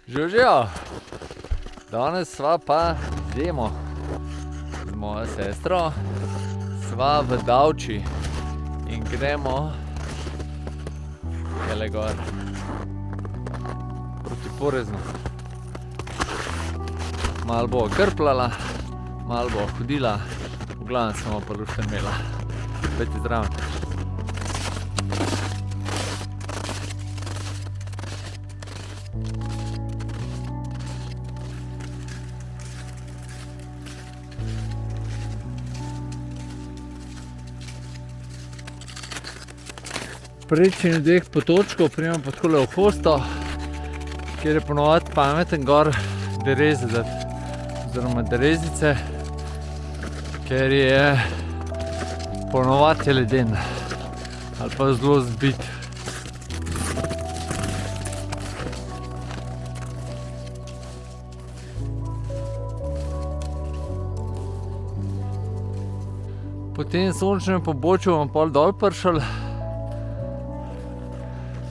Živijo, danes sva pa idemo z mojo sestro, sva v Davči in gremo tele gor proti Poreznu. Malo bo krplala, malo bo hodila, v glavnem samo pa luštno imela. Pejte zraven. Prečenju dveh potočkov prijemo pa takole v Hosto, kjer je ponovadi pameten gor dereze dati, oziroma derezice, ker je ponovadi leden ali pa zelo zbit. Po tem sončnem pobočju bomo pol dol prišli.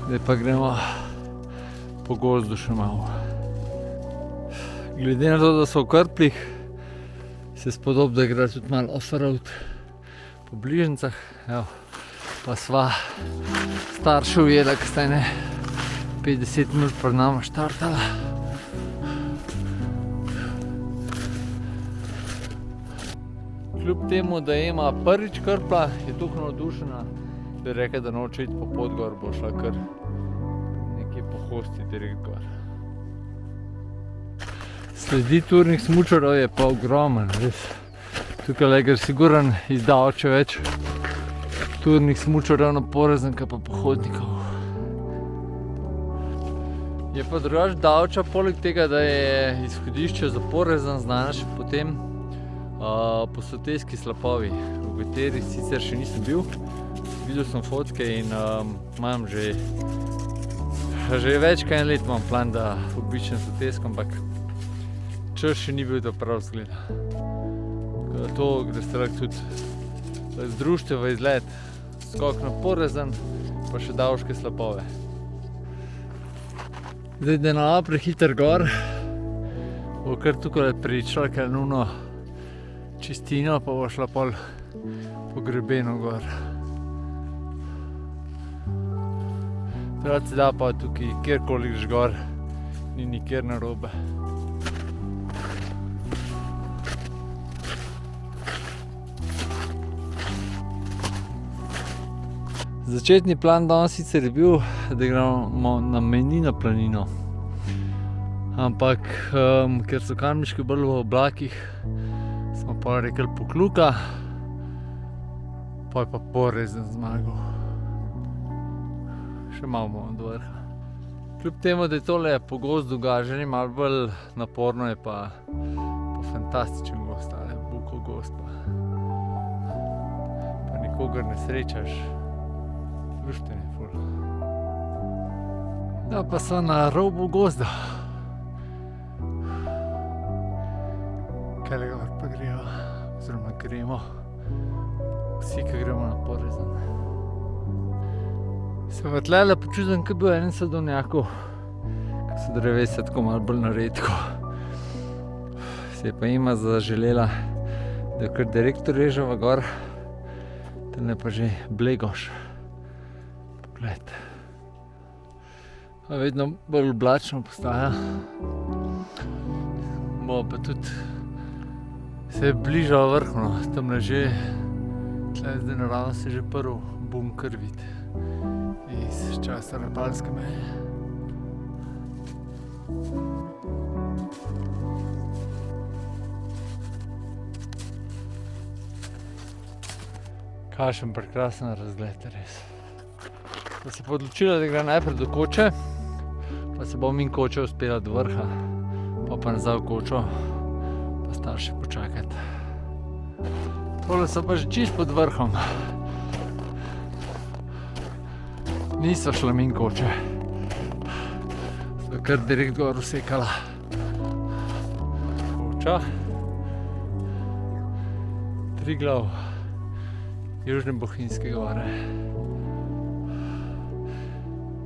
Zdaj pa gremo po gozdu še malo. Glede na to, da so v Krpljih, se spodob, da igra tudi malo off-road po bližnjicah. Evo, pa sva starše ujela, ki sta 50 minut pred nama štartala. Kljub temu, da ima prvič Krpla, je toliko navdušena, da je rekla, da noče iti po pot gor, bo šla kar nekje po Hosti direkt gor. Sledi turnih smučarov je pa ogromen, res. Tukaj gre siguran iz Davče več turnih smučarov na Porezn, pa pohodnikov. Je pa drugače Davča, poleg tega, da je izhodišče za Porezn, znana še potem po Sotejski slapovi, v kateri sicer še nisem bil. Videl sem fotke in imam že več kaj en let imam plan, da običem Sotejsko, ampak čas še ni bil, da prav zgleda. To gre se lahko tudi z društev izlet, skok na Porezn, pa še Davške slapove. Zdaj, da ne prehiter gor, bo kar tukaj pričala nuno čistino, pa bo šla pol po grebenu gor. Rad se da pa tukaj kjerkoli greš gor, ni nikjer narobe. Začetni plan danes sicer je bil, da gremo na Menino planino. Ampak, ker so Kamniške bolj v oblakih, smo pa rekli Pokljuka, pa je pa Porezn zmagal. Še malo bomo do vrha. Kljub temu, da je tole po gozdu gaženje, malo bolj naporno, je pa fantastičen gozd, ali Bukov gozd pa nikogar ne srečaš. Lušten je ful. Da pa so na robu gozda. Kaj gor pa grejo, oziroma gremo. Vsi, ki gremo na Porezn. Se pa tlele počutim, kot bi v enem sadovnjaku, ko so drevesa tako malo bolj naredko. Se je pa ima zaželela, da kar direktor reževa gor, tale pa že blegoš. Pogled. Pa vedno bolj oblačno postaja. Bo pa tudi se bliža vrhu, tamle že, tle zdaj naravno se že prvi bunker vidi iz časa Rapalske meje. Kakšen prekrasen razgled, res. Pa se pa odločila, da gre najprej do Koče, pa se bo min Koče uspela do vrha, pa nazaj v Kočo, pa starše počakati. Tole so pa že čist pod vrhom. Niso šla min Koče. So kar direkt gor usekala. Koča. Triglav. Južne Bohinjske gore.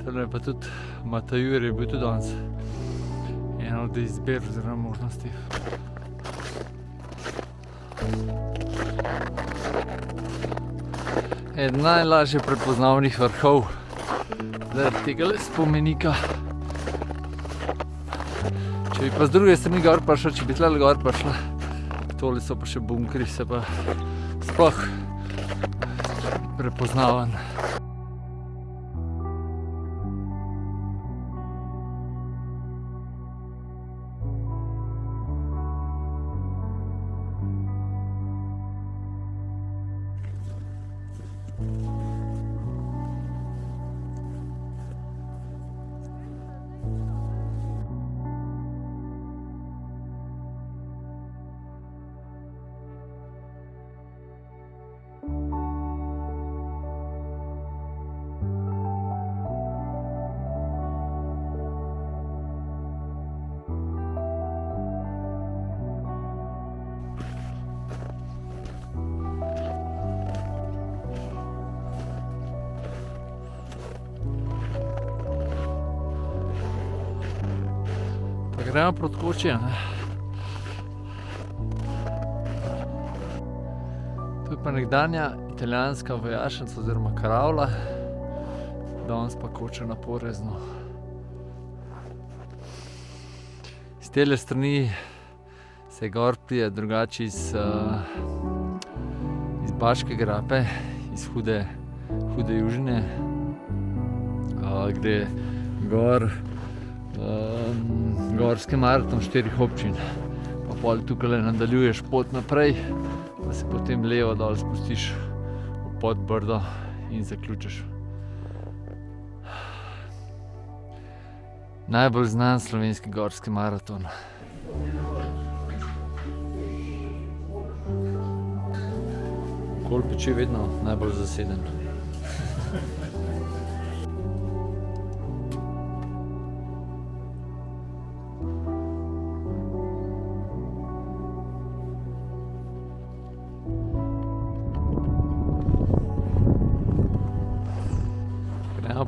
Tole je pa tudi Matajur je bil tudi danes ena od izber oziroma možnosti. Eden najlažje prepoznavnih vrhov zaradi tega spomenika. Če bi pa z druge strani gor prišla, če bi tle gor prišla, tole so pa še bunkri, se pa sploh prepoznaven. Gremo proti koči, ne? To je pa nekdanja italijanska vojašnica oziroma karavla, danes pa koča na Porezno. Iz tele strani se gor pride drugače iz Baške grape, iz hude južine, gre gor gorski maraton 4 občin, pa pol tukaj nadaljuješ pot naprej, pa se potem levo dol spustiš v Podbrdo in zaključiš. Najbolj znan slovenski gorski maraton. Kolpič je vedno najbolj zaseden.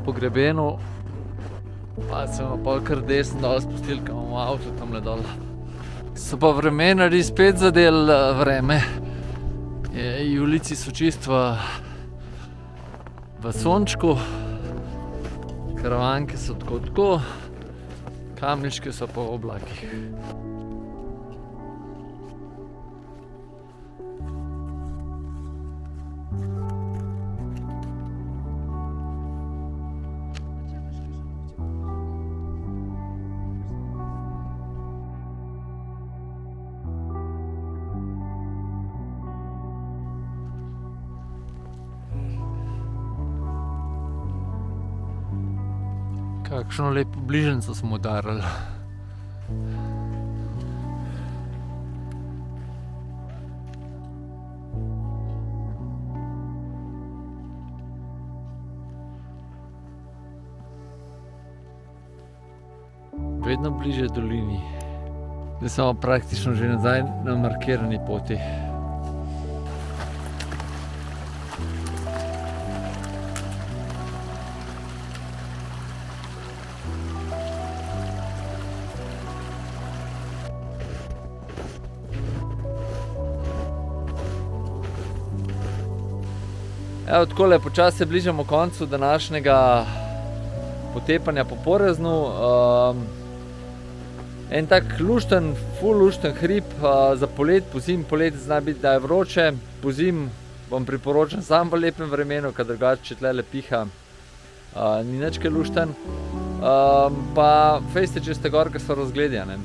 Po grebenu, pa se bomo pol kar desno dol spustili, ko imamo avto tamle dol. So pa vremenarji spet zadeli vreme. Julici so čist v sončku, karavanke so tako, kamniške so pa v oblakih. Kakšno lepo bližnjico smo udarili. Vedno bliže dolini. Zdaj smo praktično že nazaj na markirani poti. Evo, takole počasi se bližamo koncu današnjega potepanja po Poreznu. En tak lušten, ful lušten hrib za polet, pozimi poleti zna biti, da je vroče. Pozimi vam priporočam samo v lepem vremenu, ker drugače, če tlele piha, ni nič kaj lušten. Pa fejste, če ste gor, ker so razgledi, ne.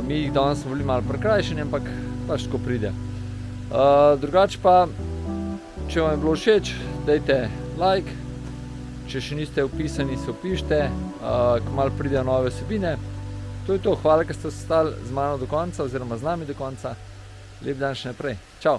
Mi jih danes smo bili malo prekrajšani, ampak pač tako pride. Drugače pa, če vam je bilo všeč, dajte like, če še niste vpisani, se vpišite, kmalu pridejo nove vsebine. To je to, hvala, ker ste ostali z mano do konca oziroma z nami do konca. Lep dan še naprej. Čau!